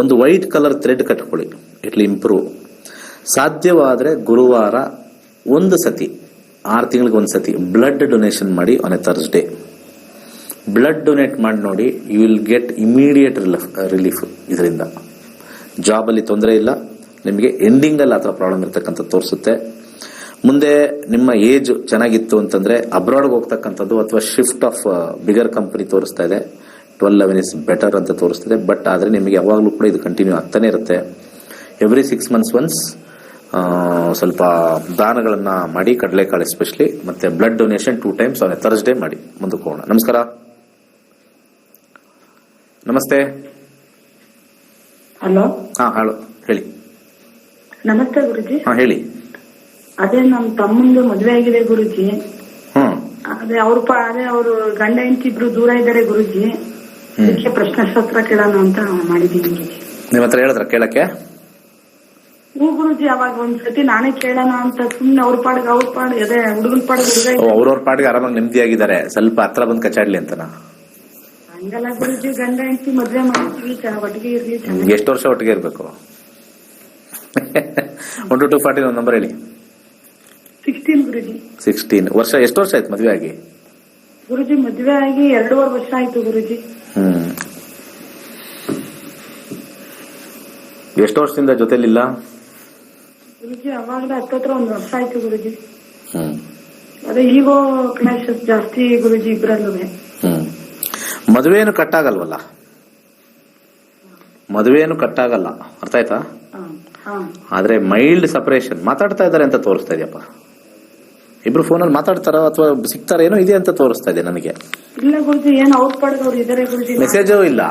ಒಂದು ವೈಟ್ ಕಲರ್ ಥ್ರೆಡ್ ಕಟ್ಕೊಳ್ಳಿ, ಇಟ್ ವಿಲ್ ಇಂಪ್ರೂವ್. ಸಾಧ್ಯವಾದರೆ ಗುರುವಾರ ಒಂದು ಸತಿ, 6 ತಿಂಗಳಿಗೆ ಒಂದು ಸತಿ ಬ್ಲಡ್ ಡೊನೇಷನ್ ಮಾಡಿ on a Thursday. Blood donate ಮಾಡಿ ನೋಡಿ, you will get immediate relief. ಇದರಿಂದ ಜಾಬಲ್ಲಿ ತೊಂದರೆ ಇಲ್ಲ, ನಿಮಗೆ ಎಂಡಿಂಗಲ್ಲಿ ಆ ಥರ ಪ್ರಾಬ್ಲಮ್ ಇರ್ತಕ್ಕಂಥ ತೋರಿಸುತ್ತೆ. ಮುಂದೆ ನಿಮ್ಮ ಏಜ್ ಚೆನ್ನಾಗಿತ್ತು ಅಂತಂದ್ರೆ ಅಬ್ರಾಡ್ಗೆ ಹೋಗ್ತಕ್ಕಂಥದ್ದು ಅಥವಾ ಶಿಫ್ಟ್ ಆಫ್ ಬಿಗರ್ ಕಂಪನಿ ತೋರಿಸ್ತಾ ಇದೆ. 12-11 ಇಸ್ ಬೆಟರ್ ಅಂತ ತೋರಿಸ್ತಿದೆ. ಬಟ್ ಆದರೆ ನಿಮಗೆ ಯಾವಾಗಲೂ ಕೂಡ ಇದು ಕಂಟಿನ್ಯೂ ಆಗ್ತಾನೆ ಇರುತ್ತೆ. ಎವ್ರಿ 6 months ಒನ್ಸ್ ಸ್ವಲ್ಪ ದಾನಗಳನ್ನ ಮಾಡಿ, ಕಡಲೆಕಾಳು ಎಸ್ಪೆಷಲಿ, ಮತ್ತೆ blood donation 2 times on a Thursday ಮಾಡಿ. ಮುಂದಕ್ಕೆ ಹೋಗೋಣ. ನಮಸ್ಕಾರ. ನಮಸ್ತೆ. ಹಲೋ. ಹಲೋ, ಹೇಳಿ. ನಮಸ್ತೆ ಗುರುಜಿ. ಹೇಳಿ. ಅದೇ ನಮ್ ತಮ್ಮಂದು ಮದ್ವೆ ಆಗಿದೆ ಗುರುಜಿ. ಅದೇ ಅವರು ಗಂಡ ಹೆಂಡತಿ ಇಬ್ರು ದೂರ ಇದ್ದಾರೆ ಗುರುಜಿ. ಅದಕ್ಕೆ ಪ್ರಶ್ನಾಶಾಸ್ತ್ರ ಕೇಳೋಣ ಅಂತ ಮಾಡಿದೀನಿ ಗುರುಜಿ. ನಿಮ್ಮ ಹತ್ರ ಹೇಳಿದ್ರ ಕೇಳಕ್ಕೆ? ಹೂ ಗುರುಜಿ, ಅವಾಗ ಒಂದ್ಸತಿ ನಾನೇ ಕೇಳೋಣ ಅಂತ ಸುಮ್ನೆ ಅವ್ರ ಪಾಡಿಗೆ ಅದೇ ಹುಡುಗನ ಪಾಡಿಗೆ ಹುಡುಗ ಅವ್ರವ್ರ ಪಾಡಿಗೆ ಆರಾಮಾಗಿ ನೆಮ್ಮದಿಯಾಗಿದ್ದಾರೆ, ಸ್ವಲ್ಪ ಹತ್ರ ಬಂದ್ ಕಚಾಡ್ಲಿ ಅಂತನಾ? ಹಂಗಲ್ಲ ಗುರುಜಿ, ಗಂಡ ಹೆಂಡತಿ ಮದ್ವೆ ಮಾಡ್ತೀವಿ, ಒಟ್ಟಿಗೆ ಇರ್ಲಿ. ಎಷ್ಟು ವರ್ಷ ಒಟ್ಟಿಗೆ ಇರ್ಬೇಕು? 1 to 40 ಒಂದು ನಂಬರ್ ಹೇಳಿ. 16 ಗುರುಜಿ. 16 ವರ್ಷ. ಎಷ್ಟು ವರ್ಷ ಆಯ್ತು ಮದ್ವೆ ಆಗಿ? ಗುರುಜಿ ಮದ್ವೆ ಆಗಿ 2.5 ವರ್ಷ ಆಯ್ತು ಗುರುಜಿ. ಎಷ್ಟು ವರ್ಷದಿಂದ ಜೊತೆಲಿಲ್ಲ ಗುರುಜಿ? ಅವಾಗಲೇ 1 ವರ್ಷ ಆಯ್ತು ಗುರುಜಿ. ಅದೇ ಈಗೋ ಕ್ಲಾಶ್ ಜಾಸ್ತಿ ಗುರುಜಿ ಇಬ್ರಲ್ಲೂ. ಮದುವೆನು ಕಟ್ಟಾಗಲ್ವಲ್ಲ? ಮದುವೆನು ಕಟ್ಟಾಗಲ್ಲ, ಅರ್ಥ ಆಯ್ತಾ? ಆದ್ರೆ ಮೈಲ್ಡ್ ಸಪರೇಷನ್ ಮಾತಾಡ್ತಾ ಇದಾರೆ ಅಂತ ತೋರಿಸ್ತಾ ಇದೆಯಪ್ಪ. ಇಬ್ರು ಫೋನಲ್ಲಿ ಮಾತಾಡ್ತಾರ ಅಥವಾ ಸಿಗ್ತಾರ, ಏನೋ ಇದೆ ಅಂತ ತೋರಿಸ್ತಾ ಇದೆ ನನಗೆ. ಇಲ್ಲ ಗುರುಜಿ, ಏನ್ ಔಟ್ ಪಡೆದವ್ರು ಇದಾರೆ ಗುರುಜಿ. ಮೆಸೇಜು ಇಲ್ಲ,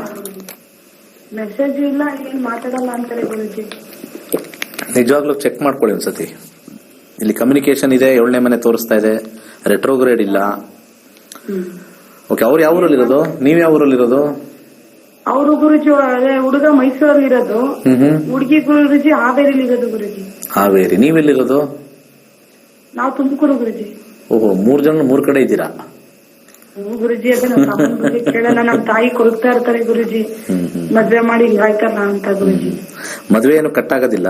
ಮೆಸೇಜ್ ಇಲ್ಲ, ಏನ್ ಮಾತಾಡಲ್ಲ ಅಂತಾರೆ ಗುರುಜಿ. ನಿಜವಾಗ್ಲೂ ಚೆಕ್ ಮಾಡ್ಕೊಳ್ಳಿ ಒಂದ್ಸತಿ. ಇಲ್ಲಿ ಕಮ್ಯುನಿಕೇಶನ್ ಇದೆ, 7ನೇ ಮನೆ ತೋರಿಸ್ತಾ ಇದೆ, ರೆಟ್ರೋಗ್ರೇಡ್ ಇಲ್ಲ. ಓಕೆ, ಅವ್ರು ಯಾವ ಊರಲ್ಲಿ ಇರೋದು? ನೀವ್ ಯಾವ ಊರಲ್ಲಿ ಇರೋದು? ಅವರು ಗುರುಜಿ ಅದೇ ಹುಡುಗ ಮೈಸೂರಲ್ಲಿ ಇರೋದು, ಹುಡುಗಿ ಗುರುಜಿ ಹಾವೇರಿಲಿ ಇರೋದು ಗುರುಜಿ. ಹಾವೇರಿ. ನೀವೆಲ್ಲಿರೋದು? ನಾವು ತುಮಕೂರು ಗುರುಜಿ. ಓಹೋ, 3 ಜನ 3 ಕಡೆ ಇದ್ದೀರಾ? ಗುರುಜಿ ಅದೇ ಕೇಳೋಣ, ನಮ್ ತಾಯಿ ಕೊಡ್ತಾ ಇರ್ತಾರೆ ಗುರುಜಿ, ಮದ್ವೆ ಮಾಡಿ ಆಯ್ತಲ್ಲ ಅಂತ ಗುರುಜಿ. ಮದ್ವೆ ಏನು ಕಟ್ಟಾಗೋದಿಲ್ಲ,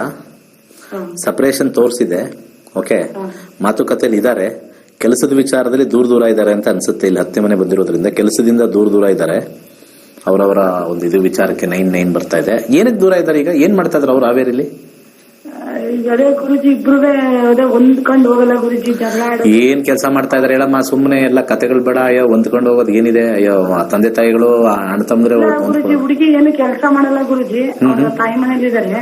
ಸಪರೇಷನ್ ತೋರಿಸಿದೆ. ಓಕೆ, ಮಾತುಕತೆಯಲ್ಲಿ ಇದ್ದಾರೆ. ಕೆಲಸದ ವಿಚಾರದಲ್ಲಿ ದೂರ ಇದ್ದಾರೆ ಅಂತ ಅನ್ಸುತ್ತೆ. ಇಲ್ಲಿ 10 ಮನೆ ಬಂದಿರೋದ್ರಿಂದ ಕೆಲಸದಿಂದ ದೂರ ಇದ್ದಾರೆ. ಅವರವರ ಒಂದು ಇದು ವಿಚಾರಕ್ಕೆ 9 ಬರ್ತಾ ಇದೆ. ಏನಕ್ಕೆ ದೂರ ಇದ್ದಾರೆ ಈಗ? ಏನ್ ಮಾಡ್ತಾ ಇದ್ರು ಅವ್ರು ಹಾವೇರಿಲಿ? ಅದೇ ಗುರುಜಿ ಇಬ್ರು ಹೊಂದ್ಕೊಂಡು ಹೋಗಲ್ಲ ಗುರುಜಿ, ಜಗಳ. ಏನ್ ಕೆಲಸ ಮಾಡ್ತಾ ಇದಾರೆ ಹೇಳಮ್ಮ? ಸುಮ್ಮನೆ ಎಲ್ಲ ಕತೆಗಳು ಬೇಡ. ಅಯ್ಯೋ, ಹೊಂದ್ಕೊಂಡು ಹೋಗೋದು ಏನಿದೆ? ಅಯ್ಯೋ, ತಂದೆ ತಾಯಿಗಳು ಅಣ್ಣ ತಮ್ಮದ್ರೆ. ಗುರುಜಿ ಹುಡುಗಿ ಏನು ಕೆಲಸ ಮಾಡಲ್ಲ ಗುರುಜಿ, ತಾಯಿ ಮನೇಲಿ ಇದಾರೆ.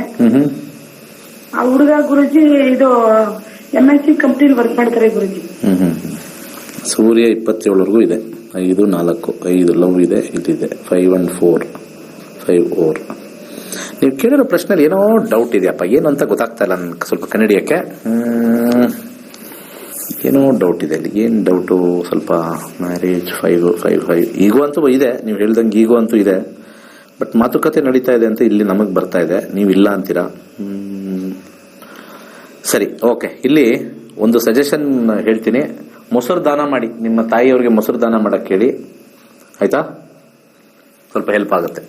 ಆ ಹುಡುಗ ಗುರುಜಿ ಇದು MNC ಕಂಪ್ನಿಲಿ ವರ್ಕ್ ಮಾಡ್ತಾರೆ ಗುರುಜಿ. ಸೂರ್ಯ 27ವರೆಗೂ ಇದೆ. 5, 4, 5 ಲವ್ ಇದೆ, ಇದಿದೆ 5 and 4, 5 ಓರ್. ನೀವು ಕೇಳಿರೋ ಪ್ರಶ್ನೆಯಲ್ಲಿ ಏನೋ ಡೌಟ್ ಇದೆಯಪ್ಪ, ಏನು ಅಂತ ಗೊತ್ತಾಗ್ತಾ ಇಲ್ಲ ನನ್ಗೆ. ಸ್ವಲ್ಪ ಕನ್ನಡಿಯಕ್ಕೆ ಏನೋ ಡೌಟ್ ಇದೆ ಅಲ್ಲಿ. ಏನ್ ಡೌಟು? ಸ್ವಲ್ಪ ಮ್ಯಾರೇಜ್ 5 ಈಗೋ ಅಂತೂ ಇದೆ, ನೀವು ಹೇಳ್ದಂಗೆ ಈಗೋ ಅಂತೂ ಇದೆ. ಬಟ್ ಮಾತುಕತೆ ನಡೀತಾ ಇದೆ ಅಂತ ಇಲ್ಲಿ ನಮಗ್ ಬರ್ತಾ ಇದೆ. ನೀವು ಇಲ್ಲ ಅಂತೀರಾ? ಸರಿ, ಓಕೆ. ಇಲ್ಲಿ ಒಂದು ಸಜೆಷನ್ ಹೇಳ್ತೀನಿ. ಮೊಸರು ದಾನ ಮಾಡಿ, ನಿಮ್ಮ ತಾಯಿಯವ್ರಿಗೆ ಮೊಸರು ದಾನ ಮಾಡಕ್ ಹೇಳಿ, ಆಯ್ತಾ? ಸ್ವಲ್ಪ ಹೆಲ್ಪ್ ಆಗುತ್ತೆ.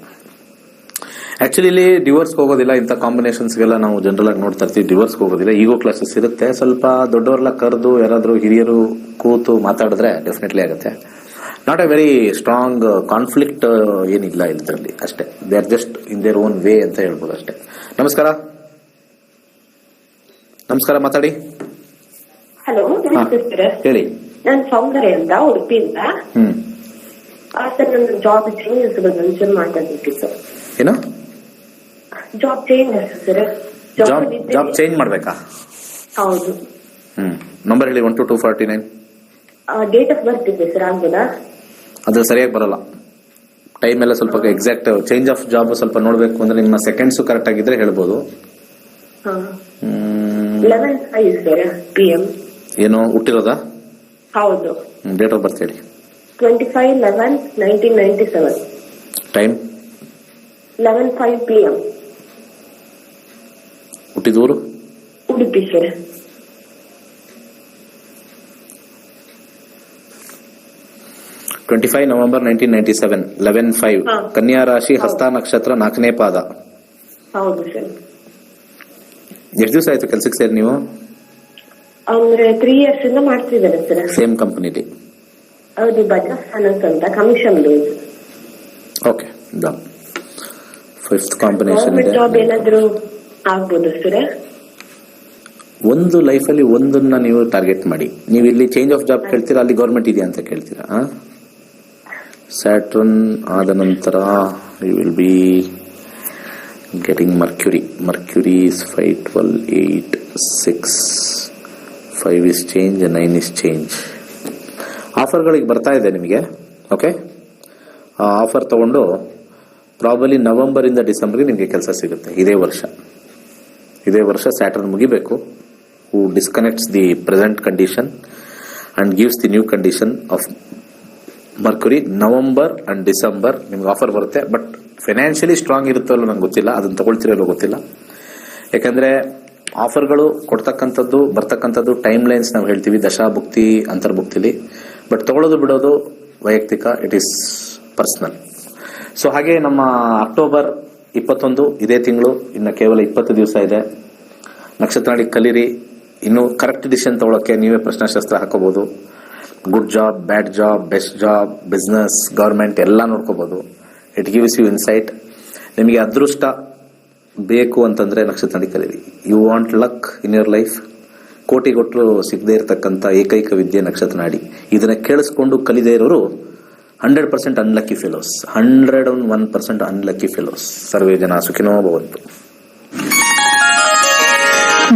ಆಕ್ಚುಲಿ ಇಲ್ಲಿ ಡಿವೋರ್ಸ್ ಹೋಗೋದಿಲ್ಲ. ಇಂಥ ಕಾಂಬಿನೇಷನ್ಸ್ಗೆಲ್ಲ ನಾವು ಜನರಲ್ ಆಗಿ ನೋಡ್ತಾ ಇರ್ತೀವಿ. ಡಿವೋರ್ಸ್ ಹೋಗೋದಿಲ್ಲ. ಈಗೋ ಕ್ಲಾಸಸ್ ಇರುತ್ತೆ. ಸ್ವಲ್ಪ ದೊಡ್ಡವರೆಲ್ಲ ಕರೆದು ಯಾರಾದ್ರೂ ಹಿರಿಯರು ಕೂತು ಮಾತಾಡಿದ್ರೆ ಡೆಫಿನೆಟ್ಲಿ ಆಗುತ್ತೆ. Not A very strong conflict ಏನಿಲ್ಲ ಇದರಲ್ಲಿ ಅಷ್ಟೇ. They are just in their own way ಅಂತ ಹೇಳ್ಬೋದು ಅಷ್ಟೇ. ನಮಸ್ಕಾರ ಮಾತಾಡಿ. ಹಲೋ, ನಮಸ್ತೆ ಸರ್. ಹೇಳಿ. ನಾನು ಸೌಂದರ್ಯ ಅಂತ, ಉಡುಪಿಯಿಂದ. ಸರ್, ನನ್ನ ಜಾಬ್ ಚೇಂಜಸ್ ಬಗ್ಗೆ ಮಾತಾಡ್ಬೇಕಿತ್ತು. ಏನು job changes sir? Job change ಮಾಡ್ಬೇಕಾ? ಹೌದು. ನಂಬರ್ ಹೇಳಿ. 1 to 249. ಡೇಟ್ ಆಫ್ ಬರ್ತ್ ಇದೆ ಸರ್, ಆಗ್ಬೋದಾ? ಅದು ಸರಿಯಾಗಿ ಬರಲ್ಲ. ಟೈಮ್ ಎಲ್ಲ ಸ್ವಲ್ಪ ಎಕ್ಸಾಕ್ಟ್ ಚೇಂಜ್ ಆಫ್ ಜಾಬ್ ಸ್ವಲ್ಪ ನೋಡ್ಬೇಕು ಅಂದ್ರೆ ನಿಮ್ಮ ಸೆಕೆಂಡ್ಸ್ ಕರೆಕ್ಟ್ ಆಗಿದ್ರೆ ಹೇಳ್ಬೋದು. 11/5 ಸರ್, PM. ಏನು ಹುಟ್ಟಿರೋದಾ? ಹೌದು. ಡೇಟ್ ಆಫ್ ಬರ್ತ್ ಹೇಳಿ. 25/11/1997. ಟೈಮ್? 11/5 PM. ಹುಟ್ಟಿದೂರು? ಉಡುಪಿ ಸರ್. 25 ನವೆಂಬರ್ 1997. 11/5. ಕನ್ಯಾ ರಾಶಿ, ಹಸ್ತ ನಕ್ಷತ್ರ, 4ನೇ ಪಾದ. ಹೌದು ಸರ್. ಎಷ್ಟು ದಿವಸ ಆಯ್ತು ಕೆಲ್ಸಕ್ಕೆ ಸೇರಿ ನೀವು? ಅಂದ್ರೆ 3 years ಇಂದ ಮಾಡ್ತಿದ್ದಾರೆ ಸರ್. ಸೇಮ್ ಕಂಪನಿಲಿ? ಹೌದು, ಬಜಾಜ್ ಫೈನಾನ್ಸ್ ಅಂತ, commission base. Okay, done. 5th combination ಇದೆ. ಜಾಬ್ ಏನಾದ್ರು ಆಗ್ಬೋದು ಸರ್? ಒಂದು ಲೈಫಲ್ಲಿ ಒಂದನ್ನ ನೀವು ಟಾರ್ಗೆಟ್ ಮಾಡಿ. ನೀವು ಇಲ್ಲಿ ಚೇಂಜ್ ಆಫ್ ಜಾಬ್ ಕೇಳ್ತೀರಾ, ಅಲ್ಲಿ ಗೌರ್ಮೆಂಟ್ ಇದೆಯಾ ಅಂತ ಕೇಳ್ತೀರಾ? ಸ್ಯಾಟರ್ನ್ ಆದ ನಂತರ you will be getting Mercury is 5, 12, 8, 6, 5 is change, 9 is change. ಆಫರ್ಗಳಿಗೆ ಬರ್ತಾ ಇದೆ ನಿಮಗೆ. ಓಕೆ, ಆ ಆಫರ್ ತಗೊಂಡು ಪ್ರಾಬಲಿ ನವೆಂಬರ್ ಇಂದ ಡಿಸೆಂಬರ್ಗೆ ನಿಮಗೆ ಕೆಲಸ ಸಿಗುತ್ತೆ. ಇದೇ ವರ್ಷ ಸ್ಯಾಟರ್ನ್ ಮುಗಿಬೇಕು. Who disconnects the present condition and gives the new condition of Mercury. November and December ನಿಮ್ಗೆ ಆಫರ್ ಬರುತ್ತೆ. ಬಟ್ ಫೈನಾನ್ಷಿಯಲಿ ಸ್ಟ್ರಾಂಗ್ ಇರುತ್ತೋ ಅಲ್ಲೋ ನಂಗೆ ಗೊತ್ತಿಲ್ಲ, ಅದನ್ನ ತಗೊಳ್ತಿರೋ ಗೊತ್ತಿಲ್ಲ. ಯಾಕಂದ್ರೆ ಆಫರ್ಗಳು ಕೊಡ್ತಕ್ಕಂಥದ್ದು ಬರ್ತಕ್ಕಂಥದ್ದು ಟೈಮ್ ಲೈನ್ಸ್ ನಾವು ಹೇಳ್ತೀವಿ, ದಶಾಭುಕ್ತಿ ಅಂತರ್ಭುಕ್ತಿಲಿ. ಬಟ್ ತಗೊಳ್ಳೋದು ಬಿಡೋದು ವೈಯಕ್ತಿಕ, ಇಟ್ ಈಸ್ ಪರ್ಸನಲ್. ಸೊ ಹಾಗೆ ನಮ್ಮ ಅಕ್ಟೋಬರ್ 21 ಇದೇ ತಿಂಗಳು, ಇನ್ನು ಕೇವಲ 20 ದಿವಸ ಇದೆ. ನಕ್ಷತ್ರ ನಾಡಿ ಕಲೀರಿ. ಇನ್ನು ಕರೆಕ್ಟ್ ಡಿಸಿಷನ್ ತಗೊಳಕ್ಕೆ ನೀವೇ ಪ್ರಶ್ನಾಶಾಸ್ತ್ರ ಹಾಕೋಬಹುದು. Good job, bad job, best job, business, government ಎಲ್ಲ ನೋಡ್ಕೋಬಹುದು. It gives you insight. ನಿಮಗೆ ಅದೃಷ್ಟ ಬೇಕು ಅಂತಂದ್ರೆ ನಕ್ಷತ್ರ ನಾಡಿ ಕಲೀರಿ. You want luck in your life. ಕೋಟಿ ಕೊಟ್ಟರು ಸಿಗದೇ ಇರತಕ್ಕಂಥ ಏಕೈಕ ವಿದ್ಯೆ ನಕ್ಷತ್ರ ನಾಡಿ. ಇದನ್ನ ಕೇಳಿಸ್ಕೊಂಡು ಕಲಿದೇ ಇರೋರು 100% ಅನ್ಲಕ್ಕಿ ಫೆಲೋಸ್. 101% unlucky fellows. ಸರ್ವೇ ಜನ ಸುಖಿನೋ ಭವಂತು.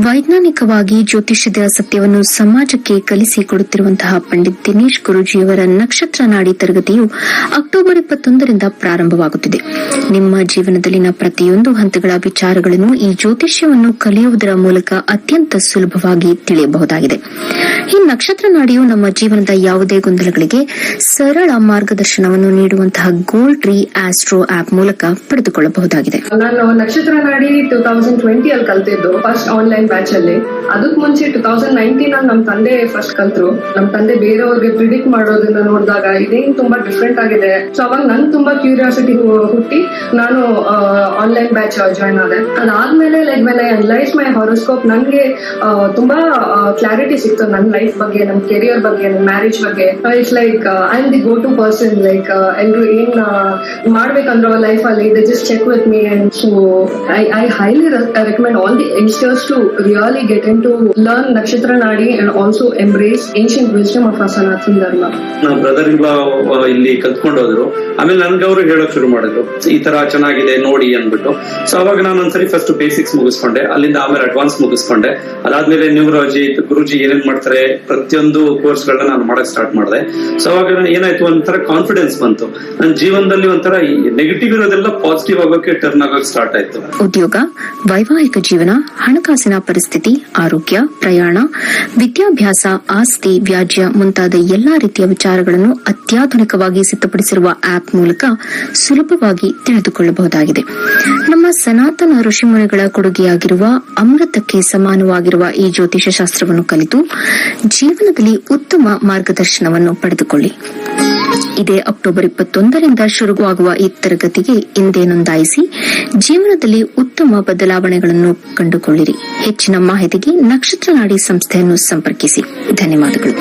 ವೈಜ್ಞಾನಿಕವಾಗಿ ಜ್ಯೋತಿಷ್ಯದ ಸತ್ಯವನ್ನು ಸಮಾಜಕ್ಕೆ ಕಲಿಸಿಕೊಡುತ್ತಿರುವಂತಹ ಪಂಡಿತ್ ದಿನೇಶ್ ಗುರೂಜಿಯವರ ನಕ್ಷತ್ರ ನಾಡಿ ತರಗತಿಯು ಅಕ್ಟೋಬರ್ 21ರಿಂದ ಪ್ರಾರಂಭವಾಗುತ್ತಿದೆ. ನಿಮ್ಮ ಜೀವನದಲ್ಲಿನ ಪ್ರತಿಯೊಂದು ಹಂತಗಳ ವಿಚಾರಗಳನ್ನು ಈ ಜ್ಯೋತಿಷ್ಯವನ್ನು ಕಲಿಯುವುದರ ಮೂಲಕ ಅತ್ಯಂತ ಸುಲಭವಾಗಿ ತಿಳಿಯಬಹುದಾಗಿದೆ. ಈ ನಕ್ಷತ್ರ ನಾಡಿಯು ನಮ್ಮ ಜೀವನದ ಯಾವುದೇ ಗೊಂದಲಗಳಿಗೆ ಸರಳ ಮಾರ್ಗದರ್ಶನವನ್ನು ನೀಡುವಂತಹ ಗೋಲ್ಡ್ ಟ್ರೀ ಆಸ್ಟ್ರೋ ಆಪ್ ಮೂಲಕ ಪಡೆದುಕೊಳ್ಳಬಹುದಾಗಿದೆ. ನಾನು ನಕ್ಷತ್ರ ನಾಡಿ 2020 ಅಲ್ಲಿ ಕಲ್ತಿದ್ದು ಫಸ್ಟ್ ಆನ್ಲೈನ್ ಬ್ಯಾಚ್ ಅಲ್ಲಿ. ಅದಕ್ ಮುಂಚೆ 2019 ಅಲ್ಲಿ ನಮ್ ತಂದೆ ಫಸ್ಟ್ ಕಲ್ತ್ರು. ನಮ್ ತಂದೆ ಬೇರೆಯವ್ರಿಗೆ ಪ್ರಿಡಿಕ್ಟ್ ಮಾಡೋದನ್ನ ನೋಡಿದಾಗ ಇದೇನ್ ತುಂಬಾ ಡಿಫ್ರೆಂಟ್ ಆಗಿದೆ. ಸೊ ಅವಾಗ ನನ್ ತುಂಬಾ ಕ್ಯೂರಿಯಾಸಿಟಿ ಹುಟ್ಟಿ ನಾನು ಆನ್ಲೈನ್ ಬ್ಯಾಚ್ ಜಾಯ್ನ್ ಆದೆ. ಅದಾದ್ಮೇಲೆ like when I analyse my horoscope, ನನ್ಗೆ ತುಂಬಾ ಕ್ಲಾರಿಟಿ ಸಿಕ್ತು ನನ್ನ ಲೈಫ್ ಬಗ್ಗೆ, ನಮ್ ಕೆರಿಯರ್ ಬಗ್ಗೆ, ನಮ್ ಮ್ಯಾರೇಜ್ ಬಗ್ಗೆ. It's like I am the go to person. Like ಎಲ್ರು ಏನ್ ಮಾಡ್ಬೇಕಂದ್ರ ಲೈಫ್ ಅಲ್ಲಿ they just check with me. And so I highly recommend all the youngsters to really get into learn Nakshatra Nadi and also embrace ancient wisdom of our Sanatana Dharma. ನಮ್ಮ ಬ್ರದರ್ ಇಲ್ಲಿ ಕಲ್ತ್ಕೊಂಡು ಹೋದ್ರು. ಆಮೇಲೆ ನನ್ಗೆ ಅವರು ಹೇಳಕ್ ಶುರು ಮಾಡಿದ್ರು, ಈ ತರ ಚೆನ್ನಾಗಿದೆ ನೋಡಿ ಅಂದ್ಬಿಟ್ಟು. ಸೊ ಅವಾಗ ನಾನು ಒಂದ್ಸರಿ ಫಸ್ಟ್ ಬೇಸಿಕ್ಸ್ ಮುಗಿಸ್ಕೊಂಡೆ, ಅಲ್ಲಿಂದ ಆಮೇಲೆ ಅಡ್ವಾನ್ಸ್ ಮುಗಿಸ್ಕೊಂಡೆ. ಅದಾದ್ಮೇಲೆ ನ್ಯೂಮರಾಲಜಿ ಗುರುಜಿ ಏನೇನ್ ಮಾಡ್ತಾರೆ ಪ್ರತಿಯೊಂದು ಕೋರ್ಸ್ ಗಳನ್ನ ನಾನು ಮಾಡಕ್ ಸ್ಟಾರ್ಟ್ ಮಾಡಿದೆ. ಸೊ ಅವಾಗ ಏನಾಯ್ತು, ಒಂಥರ ಕಾನ್ಫಿಡೆನ್ಸ್ ಬಂತು. ನನ್ನ ಜೀವನದಲ್ಲಿ ಒಂಥರ ನೆಗೆಟಿವ್ ಇರೋದೆಲ್ಲ ಪಾಸಿಟಿವ್ ಆಗೋಕೆ ಟರ್ನ್ ಆಗೋಕೆ ಸ್ಟಾರ್ಟ್ ಆಯ್ತು. ಉದ್ಯೋಗ, ವೈವಾಹಿಕ ಜೀವನ, ಹಣಕಾಸಿನ ಪರಿಸ್ಥಿತಿ, ಆರೋಗ್ಯ, ಪ್ರಯಾಣ, ವಿದ್ಯಾಭ್ಯಾಸ, ಆಸ್ತಿ, ವ್ಯಾಜ್ಯ ಮುಂತಾದ ಎಲ್ಲಾ ರೀತಿಯ ವಿಚಾರಗಳನ್ನು ಅತ್ಯಾಧುನಿಕವಾಗಿ ಸಿದ್ಧಪಡಿಸಿರುವ ಆಪ್ ಮೂಲಕ ಸುಲಭವಾಗಿ ತಿಳಿದುಕೊಳ್ಳಬಹುದಾಗಿದೆ. ನಮ್ಮ ಸನಾತನ ಋಷಿಮುನಿಗಳ ಕೊಡುಗೆಯಾಗಿರುವ ಅಮೃತಕ್ಕೆ ಸಮಾನವಾಗಿರುವ ಈ ಜ್ಯೋತಿಷ ಶಾಸ್ತ್ರವನ್ನು ಕಲಿತು ಜೀವನದಲ್ಲಿ ಉತ್ತಮ ಮಾರ್ಗದರ್ಶನವನ್ನು ಪಡೆದುಕೊಳ್ಳಿ. ಇದೇ ಅಕ್ಟೋಬರ್ 21ರಿಂದ ಶುರುವಾಗುವ ಈ ತರಗತಿಗೆ ಇಂದೇ ನೋಂದಾಯಿಸಿ ಜೀವನದಲ್ಲಿ ಉತ್ತಮ ಬದಲಾವಣೆಗಳನ್ನು ಕಂಡುಕೊಳ್ಳಿರಿ. ಹೆಚ್ಚಿನ ಮಾಹಿತಿಗೆ ನಕ್ಷತ್ರ ನಾಡಿ ಸಂಸ್ಥೆಯನ್ನು ಸಂಪರ್ಕಿಸಿ. ಧನ್ಯವಾದಗಳು.